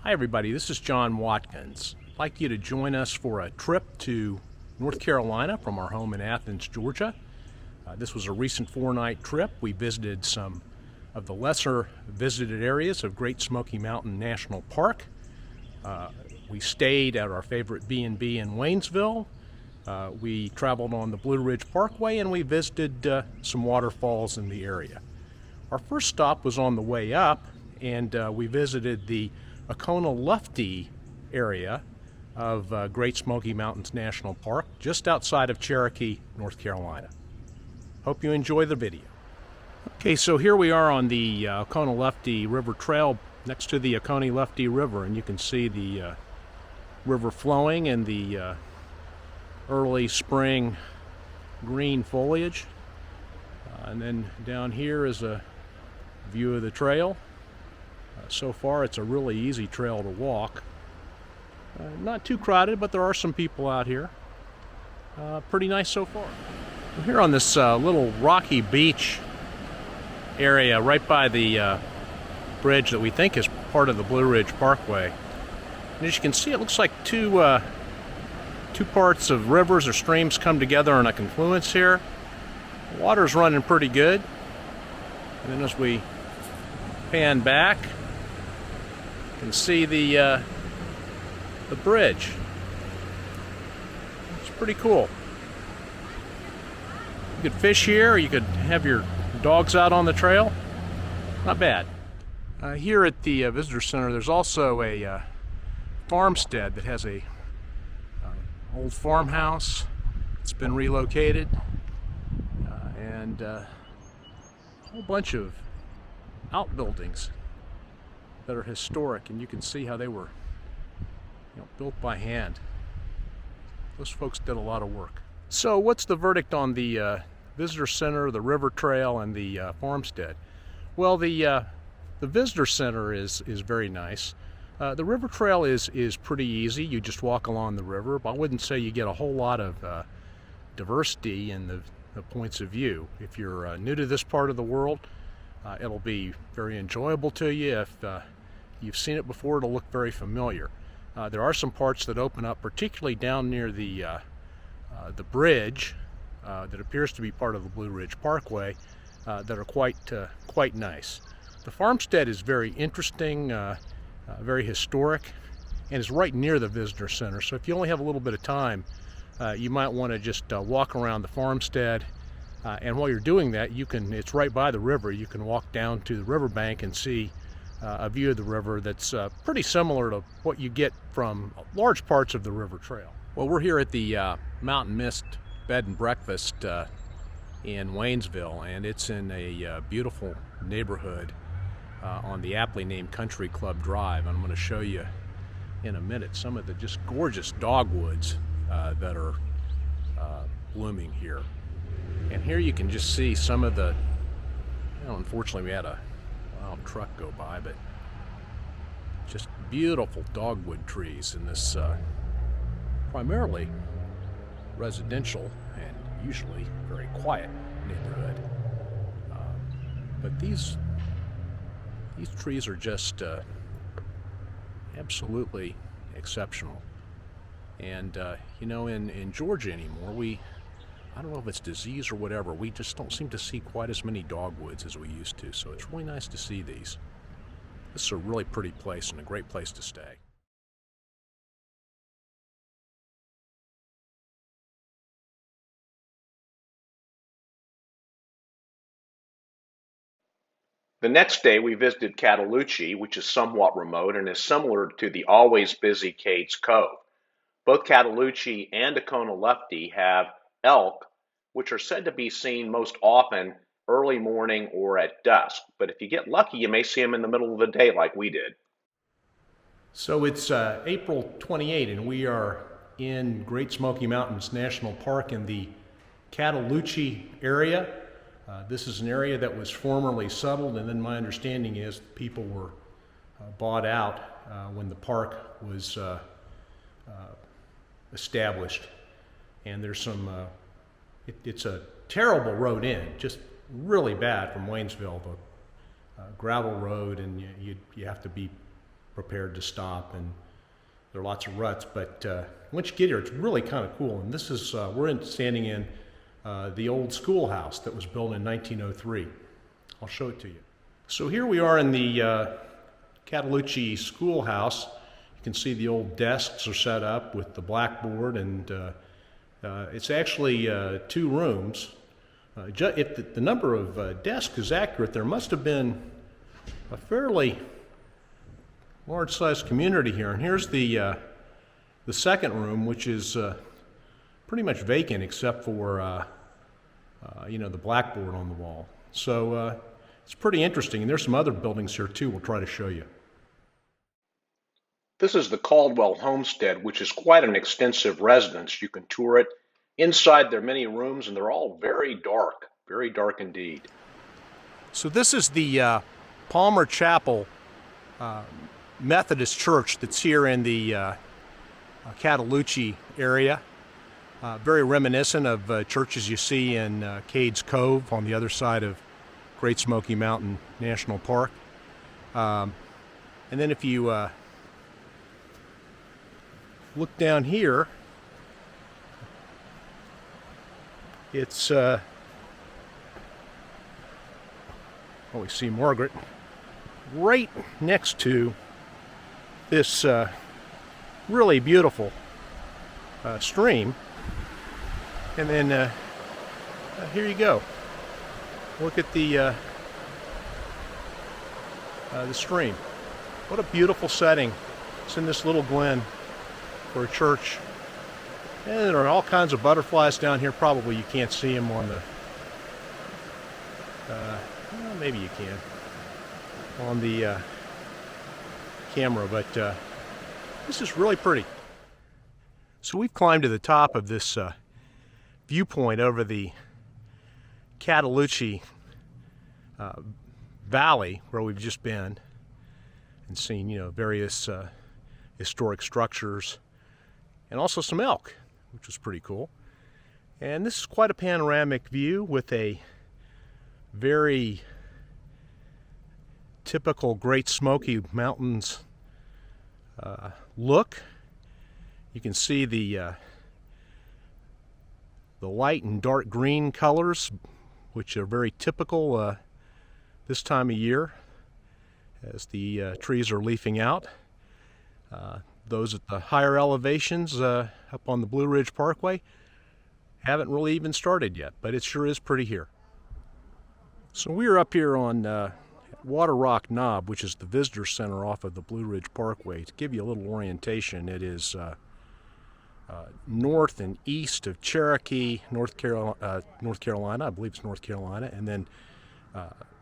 Hi everybody, this is John Watkins. I'd like you to join us for a trip to North Carolina from our home in Athens, Georgia. This was a recent 4-night trip. We visited some of the lesser visited areas of Great Smoky Mountain National Park. We stayed at our favorite B&B in Waynesville. We traveled on the Blue Ridge Parkway and we visited some waterfalls in the area. Our first stop was on the way up, and we visited the Oconaluftee area of Great Smoky Mountains National Park, just outside of Cherokee, North Carolina. Hope you enjoy the video. Okay, so here we are on the Oconaluftee River Trail next to the Oconaluftee River, and you can see the river flowing and the early spring green foliage. And then down here is a view of the trail. So far it's a really easy trail to walk. Not too crowded, but there are some people out here. Pretty nice so far. We're here on this little rocky beach area right by the bridge that we think is part of the Blue Ridge Parkway. And as you can see, it looks like two parts of rivers or streams come together in a confluence here. The water's running pretty good. And then as we pan back, you can see the bridge. It's pretty cool. You could fish here, or you could have your dogs out on the trail. Not bad. Here at the visitor center, there's also a farmstead that has a old farmhouse. It's been relocated, and a whole bunch of outbuildings that are historic, and you can see how they were built by hand. Those folks did a lot of work. So what's the verdict on the visitor center, the river trail, and the farmstead? Well, the visitor center is very nice. The river trail is pretty easy. You just walk along the river, but I wouldn't say you get a whole lot of diversity in the points of view. If you're new to this part of the world, it'll be very enjoyable to you. If you've seen it before, it'll look very familiar. There are some parts that open up, particularly down near the bridge that appears to be part of the Blue Ridge Parkway, that are quite nice. The farmstead is very interesting, very historic, and is right near the visitor center. So if you only have a little bit of time, you might want to just walk around the farmstead. And while you're doing that, it's right by the river. You can walk down to the riverbank and see a view of the river that's pretty similar to what you get from large parts of the river trail. Well, we're here at the Mountain Mist Bed and Breakfast in Waynesville, and it's in a beautiful neighborhood on the aptly named Country Club Drive. I'm going to show you in a minute some of the just gorgeous dogwoods that are blooming here. And here you can just see some of the, unfortunately we had a wild truck go by, but just beautiful dogwood trees in this primarily residential and usually very quiet neighborhood. But these trees are just absolutely exceptional. And in Georgia anymore, I don't know if it's disease or whatever, we just don't seem to see quite as many dogwoods as we used to. So it's really nice to see these. This is a really pretty place and a great place to stay. The next day we visited Cataloochee, which is somewhat remote and is similar to the always busy Cades Cove. Both Cataloochee and Oconaluftee have elk, which are said to be seen most often early morning or at dusk. But if you get lucky, you may see them in the middle of the day like we did. So it's April 28, and we are in Great Smoky Mountains National Park in the Cataloochee area. This is an area that was formerly settled, and then my understanding is people were bought out when the park was established. And there's some, it's a terrible road in, just really bad from Waynesville, the gravel road, and you have to be prepared to stop, and there are lots of ruts. But once you get here, it's really kind of cool. And this is, standing in the old schoolhouse that was built in 1903. I'll show it to you. So here we are in the Cataloochee schoolhouse. You can see the old desks are set up with the blackboard, and it's actually 2 rooms. If the number of desks is accurate, there must have been a fairly large-sized community here. And here's the second room, which is pretty much vacant except for the blackboard on the wall. So it's pretty interesting. And there's some other buildings here too. We'll try to show you. This is the Caldwell homestead, which is quite an extensive residence. You can tour it. Inside there are many rooms, and they're all very dark indeed. So this is the Palmer Chapel Methodist Church that's here in the Cataloochee area. Very reminiscent of churches you see in Cades Cove on the other side of Great Smoky Mountain National Park. And then if you look down here, it's we see Margaret right next to this really beautiful stream. And then here you go. Look at the stream. What a beautiful setting. It's in this little glen for a church. And there are all kinds of butterflies down here. Probably you can't see them on the, well, maybe you can, on the camera, but this is really pretty. So we've climbed to the top of this viewpoint over the Cataloochee Valley, where we've just been, and seen, various historic structures, and also some elk, which was pretty cool. And this is quite a panoramic view with a very typical Great Smoky Mountains look. You can see the light and dark green colors, which are very typical this time of year as the trees are leafing out. Those at the higher elevations up on the Blue Ridge Parkway haven't really even started yet, but it sure is pretty here. So we're up here on Water Rock Knob, which is the visitor center off of the Blue Ridge Parkway. To give you a little orientation, it is north and east of Cherokee, North Carolina, I believe it's North Carolina, and then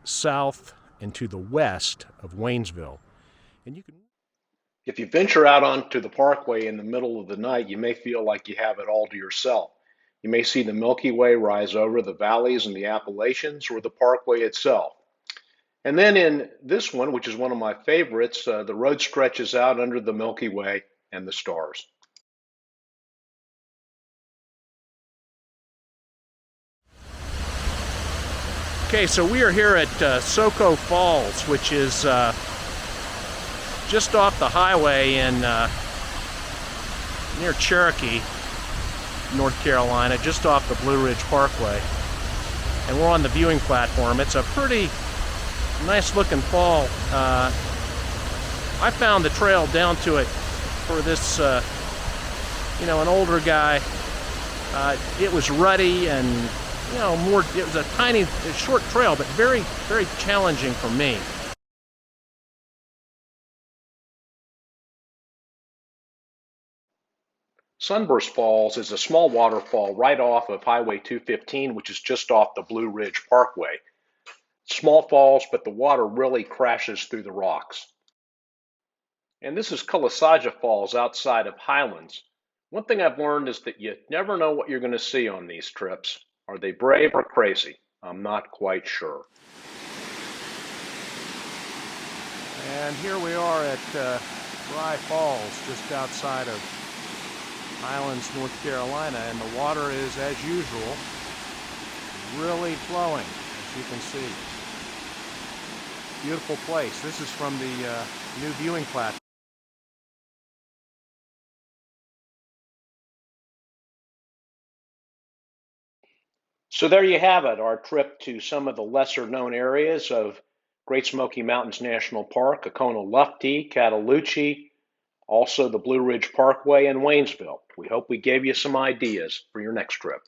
south and to the west of Waynesville. And you can, If you venture out onto the Parkway in the middle of the night, you may feel like you have it all to yourself. You may see the Milky Way rise over the valleys and the Appalachians, or the Parkway itself. And then in this one, which is one of my favorites, the road stretches out under the Milky Way and the stars. okay, so we are here at Soco Falls, which is just off the highway in near Cherokee, North Carolina, just off the Blue Ridge Parkway. And we're on the viewing platform. It's a pretty nice looking fall. I found the trail down to it for this, an older guy. It was rutty and, it was a short trail, but very, very challenging for me. Sunburst Falls is a small waterfall right off of Highway 215, which is just off the Blue Ridge Parkway. Small falls, but the water really crashes through the rocks. And this is Cataloochee Falls outside of Highlands. One thing I've learned is that you never know what you're going to see on these trips. Are they brave or crazy? I'm not quite sure. And here we are at Dry Falls, just outside of Highlands, North Carolina, and the water is, as usual, really flowing, as you can see. Beautiful place. This is from the new viewing platform. So there you have it, our trip to some of the lesser known areas of Great Smoky Mountains National Park, Oconaluftee, Cataloochee, also the Blue Ridge Parkway and Waynesville. We hope we gave you some ideas for your next trip.